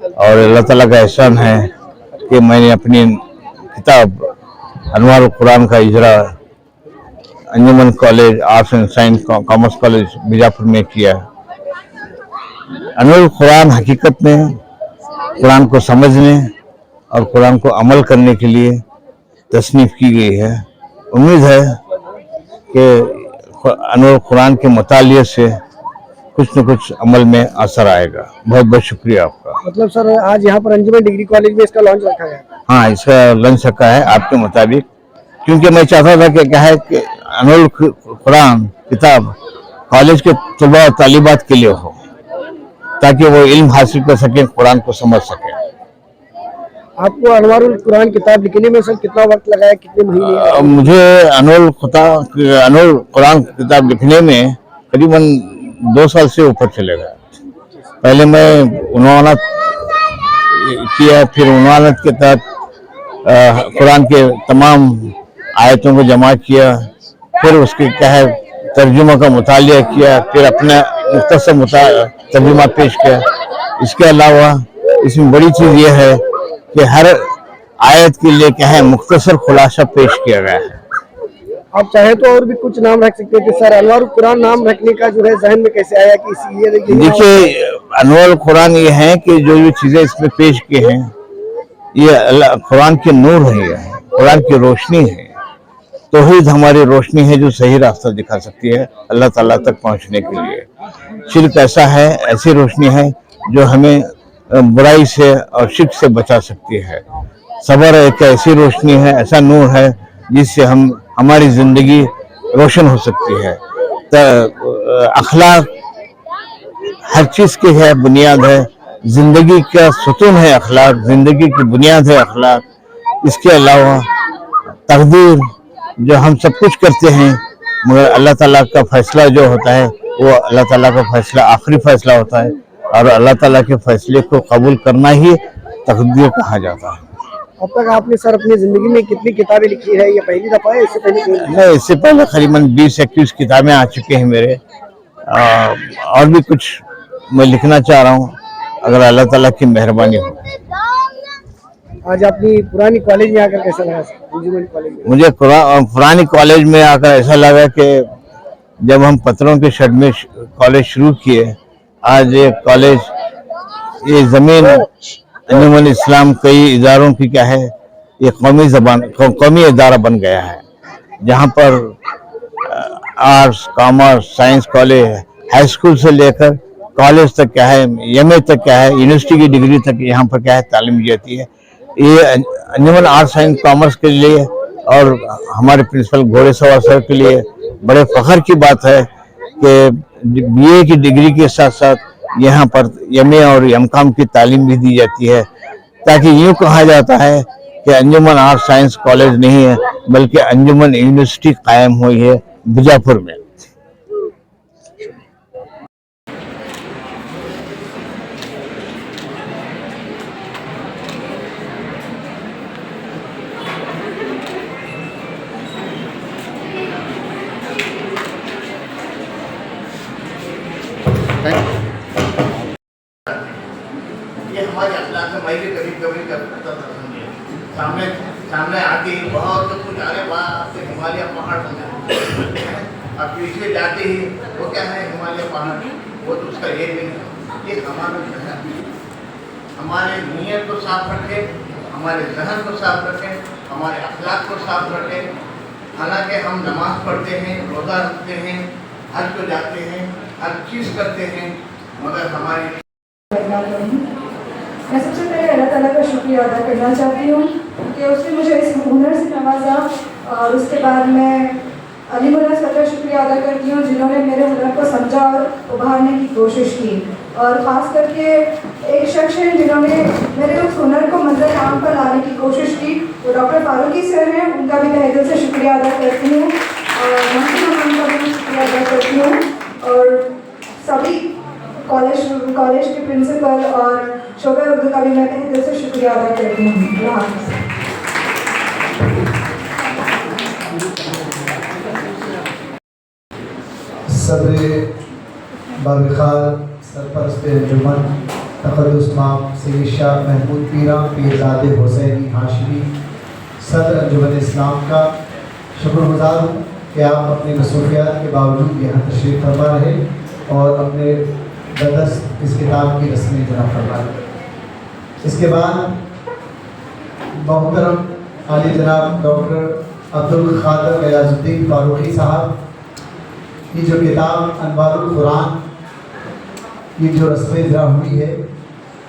اور اللہ تعالیٰ کا احسان ہے کہ میں نے اپنی کتاب انوار القرآن کا اجرا Anjuman college arts and science commerce college Bijapur میں کیا۔ انوار القرآن حقیقت میں قرآن کو سمجھنے اور قرآن کو عمل کرنے کے لیے تصنیف کی گئی ہے۔ امید ہے کہ انوار القرآن کے مطالعے سے کچھ نہ کچھ عمل میں اثر آئے گا۔ بہت بہت شکریہ آپ کا۔ مطلب سر آج یہاں پر انجمن ڈگری کالج میں اس کا لانچ رکھا گیا؟ ہاں، اس کا لانچ رکھا ہے آپ کے مطابق، کیونکہ میں چاہتا تھا کہ کیا ہے کہ انوار القرآن کتاب کالج کے طلباء و طالبات کے لیے ہو، تاکہ وہ علم حاصل کر سکیں، قرآن کو سمجھ سکیں۔ آپ کو انوار القرآن کتاب لکھنے میں سر کتنا وقت لگا ہے، کتنے مہینے؟ مجھے انوار القرآن کتاب لکھنے میں قریباً 2 سال سے اوپر چلے گا۔ پہلے میں عنوانات کیا، پھر عنوانات کے تحت قرآن کے تمام آیتوں کو جمع کیا، پھر اس کے کیا ہے ترجمہ کا مطالعہ کیا، پھر اپنا مختصر ترجمہ پیش کیا۔ اس کے علاوہ اس میں بڑی چیز یہ ہے کہ ہر آیت کے لیے کیا ہے مختصر خلاصہ پیش کیا گیا ہے۔ آپ چاہیں تو اور بھی کچھ نام رکھ سکتے تھے سر، انوار القرآن نام رکھنے کا جو ہے ذہن میں کیسے آیا کہ اسی لیے؟ دیکھیے، انوار القرآن یہ ہے کہ جو چیزیں اس میں پیش کی ہیں یہ قرآن کے نور ہے، قرآن کی روشنی ہے۔ توحید ہماری روشنی ہے جو صحیح راستہ دکھا سکتی ہے اللہ تعالیٰ تک پہنچنے کے لیے۔ شرک ایسی روشنی ہے جو ہمیں برائی سے اور شرک سے بچا سکتی ہے۔ صبر ایک ایسی روشنی ہے، ایسا نور ہے جس سے ہماری زندگی روشن ہو سکتی ہے۔ اخلاق ہر چیز کی ہے بنیاد ہے، زندگی کا ستون ہے اخلاق، زندگی کی بنیاد ہے اخلاق۔ اس کے علاوہ تقدیر، جو ہم سب کچھ کرتے ہیں مگر اللہ تعالیٰ کا فیصلہ جو ہوتا ہے وہ اللہ تعالیٰ کا فیصلہ آخری فیصلہ ہوتا ہے، اور اللہ تعالیٰ کے فیصلے کو قبول کرنا ہی تقدیر کہا جاتا ہے۔ اب تک آپ نے سر اپنی زندگی میں کتنی کتابیں لکھی ہے؟ یہ پہلی دفعہ ہے، اس سے پہلے نہیں، اس سے پہلے قریباً 20-21 کتابیں آ چکے ہیں میرے، اور بھی کچھ میں لکھنا چاہ رہا ہوں اگر اللہ تعالیٰ کی مہربانی ہو۔ آج اپنی پرانی کالج میں آ کر کیسا لگا سر؟ مجھے پرانی کالج میں آ کر ایسا لگا کہ جب ہم پتھروں کے شیڈ میں کالج شروع کیے، آج یہ کالج، یہ زمین انجمن اسلام کئی اداروں کی کیا ہے، یہ قومی ادارہ بن گیا ہے، جہاں پر arts, commerce, science college, high school سے لے کر کالج تک کیا ہے، ایم اے تک کیا ہے، یونیورسٹی کی ڈگری تک یہاں پر کیا ہے تعلیم دی جاتی ہے۔ یہ انجمن آرٹس اینڈ کامرس کے لیے اور ہمارے پرنسپل گھوڑے سوار سر کے لیے بڑے فخر کی بات ہے کہ بی اے کی ڈگری کے ساتھ ساتھ یہاں پر ایم اے اور ایم کام کی تعلیم بھی دی جاتی ہے، تاکہ یوں کہا جاتا ہے کہ انجمن آرٹس سائنس کالج نہیں ہے بلکہ انجمن یونیورسٹی قائم ہوئی ہے بیجاپور میں۔ یہ ہمارے اخلاق میں میں بھی کبھی کرتا تھا، سامنے آتے ہی بہت کچھ، ارے باپ سے ہمالیہ پہاڑ بن جاتے، اب پیچھے جاتے ہی وہ کیا ہے ہمالیہ پہاڑ، وہ تو اس کا یہ نہیں ہے۔ یہ ہمارا جو ہے ہمارے نیت کو صاف رکھے، ہمارے ذہن کو صاف رکھیں، ہمارے اخلاق کو صاف رکھیں۔ حالانکہ ہم نماز پڑھتے ہیں، روزہ رکھتے ہیں، حج کو جاتے ہیں، ہر چیز کرتے ہیں، مگر ہماری میں سب سے پہلے اللہ تعالیٰ کا شکریہ ادا کرنا چاہتی ہوں کہ اس نے مجھے اس ہنر سے نوازا، اور اس کے بعد میں علی مولا سر کا شکریہ ادا کرتی ہوں جنہوں نے میرے ہنر کو سمجھا اور ابھارنے کی کوشش کی، اور خاص کر کے ایک شخص ہیں جنہوں نے میرے اس ہنر کو منظر عام پر لانے کی کوشش کی، وہ ڈاکٹر فاروقی سر ہیں، ان کا بھی تہہ دل سے شکریہ ادا کرتی ہوں، اور محمد کا بھی شکریہ ادا کرتی ہوں، اور سبھی کالج کے پرنسپل اور شعبہ اردو کا بھی میں تہہ دل سے شکریہ ادا کرتی ہوں۔ اللہ حافظ۔ صدر بابخال سرپرست انجمن تقدس مام سید شاہ محمود پیران پیرزاد حسینی ہاشمی صدر انجمن اسلام کا شکر گزار ہوں کہ آپ اپنی مصروفیات کے باوجود یہاں تشریف فرما رہے اور اپنے بدست اس کتاب کی رسم اجرا فرما رہے. اس کے بعد محترم عالی جناب ڈاکٹر عبدالقادر غیاث الدین فاروقی صاحب کی جو کتاب انوار القرآن کی جو رسم اجرا ہوئی ہے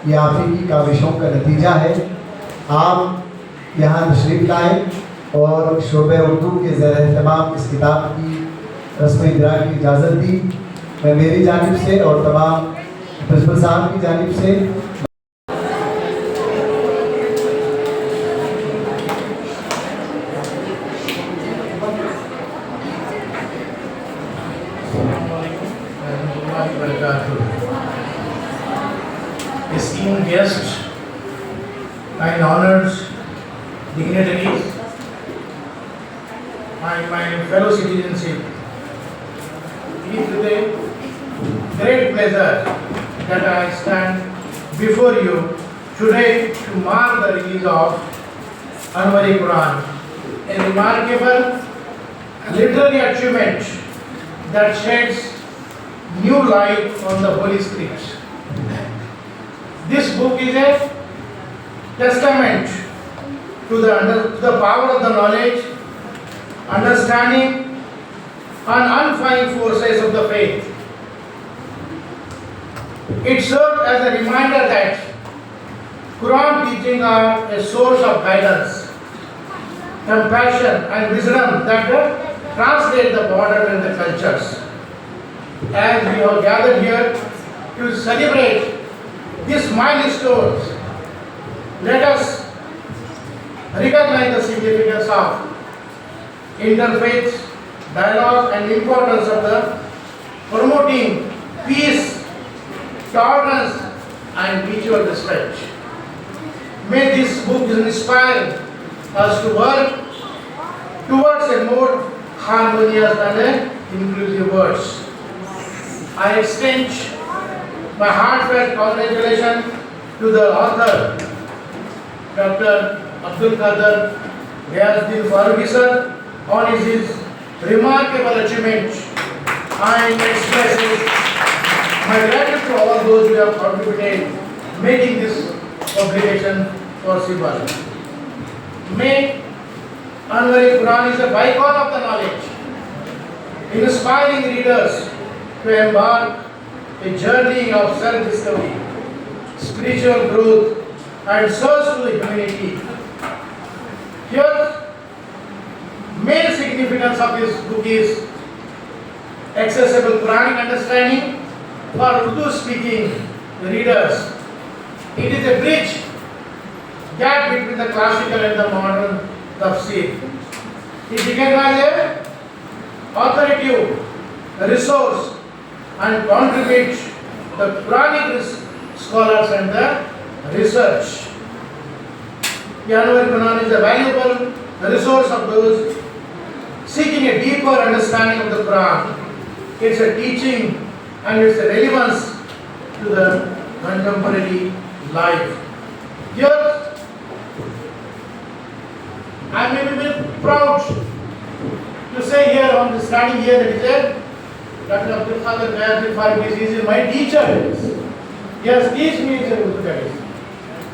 یہ آپ ہی کی کاوشوں کا نتیجہ ہے. آپ یہاں تشریف لائے اور شعبہ اردو کے زیر اہتمام اس کتاب کی رسم اجرا کی اجازت دی. میں میری جانب سے اور تمام پرنسپل صاحب کی جانب سے esteemed guests and honored dignitaries and my fellow citizenship, it is with a great pleasure that I stand before you today to mark the release of Anwar Quran, a remarkable literary achievement that sheds new light on the Holy Scriptures. This book is a testament to the power of the knowledge, understanding and unfailing forces of the faith. It serves as a reminder that Quran teachings are a source of guidance, compassion and wisdom that translate the borders and the cultures. As we have gathered here to celebrate these milestones, let us recognize the significance of interfaith dialogue and importance of the promoting peace, tolerance and mutual respect. May this book inspire us to work towards a more harmonious and inclusive world. I extend my heartfelt congratulations to the author, Dr. Abdulkader Ghayazuddin Farooqi sir, on his remarkable achievement, and expresses my gratitude to all those who have contributed making this publication possible. May Anwar Quran is a beacon of the knowledge, inspiring readers to embark a journey of self-discovery, spiritual growth and search to the humanity. Here, main significance of this book is accessible Quranic understanding for Urdu speaking readers. It is a bridge gap between the classical and the modern tafsir. It recognizes an authoritative resource and contribute the Quranic scholars and the research. Anwar Quran is a valuable resource of those seeking a deeper understanding of the Quran, its teaching and its relevance to the contemporary life. Here, I may be proud to say here on the standing here that is a Dr. Abdulkader Ghayazuddin Farooqi is my teacher. He has taught me Urdu, that is.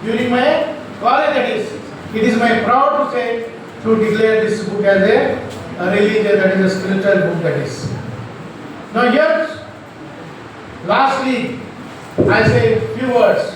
During my college, that is. It is my proud to say, to declare this book as a religious, that is a spiritual book, that is. Now here, lastly, I say few words.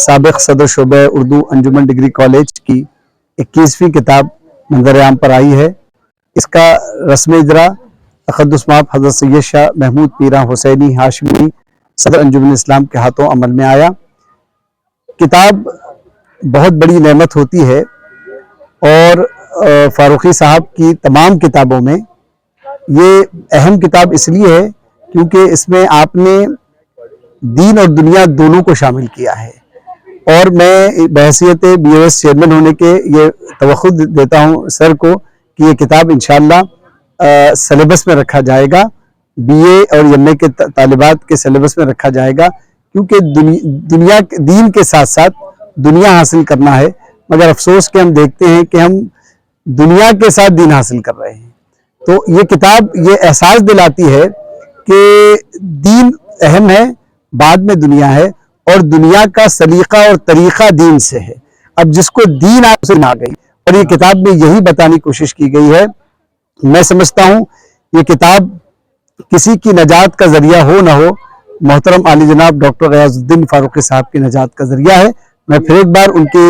سابق صدر شعبہ اردو انجمن degree college کی 21ویں کتاب منظر عام پر آئی ہے. اس کا رسم اجرا تقدس مآب حضرت سید شاہ محمود پیراں حسینی ہاشمی صدر انجمن اسلام کے ہاتھوں عمل میں آیا. کتاب بہت بڑی نعمت ہوتی ہے اور فاروقی صاحب کی تمام کتابوں میں یہ اہم کتاب اس لیے ہے کیونکہ اس میں آپ نے دین اور دنیا دونوں کو شامل کیا ہے. اور میں بحیثیت BOS چیئرمین ہونے کے یہ توقع دیتا ہوں سر کو کہ یہ کتاب انشاءاللہ سلیبس میں رکھا جائے گا, BA اور MA کے طالبات کے سلیبس میں رکھا جائے گا, کیونکہ دین کے ساتھ ساتھ دنیا حاصل کرنا ہے. مگر افسوس کہ ہم دیکھتے ہیں کہ ہم دنیا کے ساتھ دین حاصل کر رہے ہیں. تو یہ کتاب یہ احساس دلاتی ہے کہ دین اہم ہے, بعد میں دنیا ہے, اور دنیا کا سلیقہ اور طریقہ دین سے ہے. اب جس کو دین آپ سے آ گئی, اور یہ کتاب میں یہی بتانے کی کوشش کی گئی ہے. میں سمجھتا ہوں یہ کتاب کسی کی نجات کا ذریعہ ہو نہ ہو, محترم عالی جناب ڈاکٹر غیاث الدین فاروقی صاحب کی نجات کا ذریعہ ہے. میں پھر ایک بار ان کی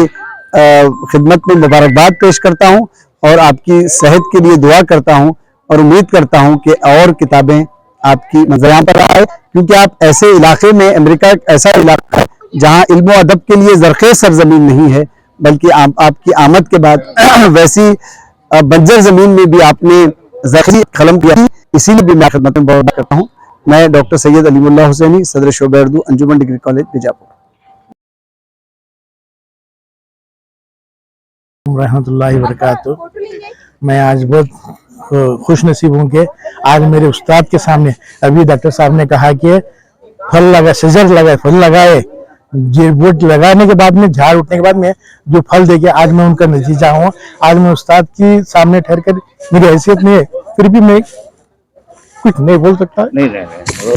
خدمت میں مبارکباد پیش کرتا ہوں اور آپ کی صحت کے لیے دعا کرتا ہوں, اور امید کرتا ہوں کہ اور کتابیں آپ کی منظر پر آئے, کیونکہ آپ ایسے علاقے میں, امریکہ ایک ایسا علاقہ ہے جہاں علم و ادب کے لیے زرخیز سرزمین نہیں ہے, بلکہ آپ کی آمد کے بعد ویسی بنجر زمین میں بھی آپ نے زرخیز قلم کیا. اسی لیے بھی میں خدمت میں مبارکباد کرتا ہوں. میں ڈاکٹر سید علیم اللہ حسینی, صدر شعبہ اردو انجمن ڈگری کالج بیجاپور. رحمۃ اللہ وبرکاتہ. میں آج بہت خوش نصیب ہوں کہ آج میرے استاد کے سامنے ابھی ڈاکٹر صاحب نے کہا کہ پھل لگائے, شجر لگائے, پھل لگائے, بوٹ لگانے کے بعد میں, جھاڑ اٹھنے کے بعد میں جو پھل دے کے آج میں ان کا نتیجہ ہوں. آج میں استاد کی سامنے ٹھہر کر میری حیثیت میں پھر بھی میں کچھ نہیں بول سکتا. نہیں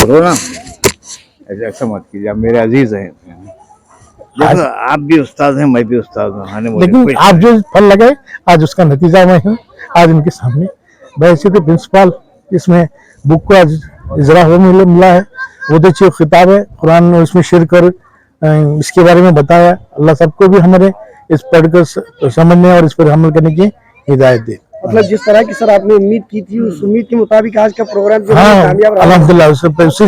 رونا ایسا مت کیجیے, آپ میرے عزیز ہیں. آپ بھی استاد ہیں, میں بھی استاد ہوں, لیکن آپ جو پھل لگائے آج اس کا نتیجہ میں ہوں. آج ان کے سامنے بحیثیت پرنسپل اس میں بک کو آج اجرا ہو ملا ہے. بہت اچھی خطاب ہے, قرآن نے اس میں شیر کر اس کے بارے میں بتایا. اللہ سب کو بھی ہمارے اس پڑھ کر سمجھنے اور اس پر عمل کرنے کی ہدایت دے. مطلب جس طرح کی سر آپ نے امید کی تھی, اس امید کے مطابق آج کا پروگرام جو ہے ہاں کامیاب رہا. الحمدللہ, اس سے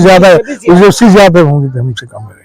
زیادہ ہوں گے, ہم سے کام کریں.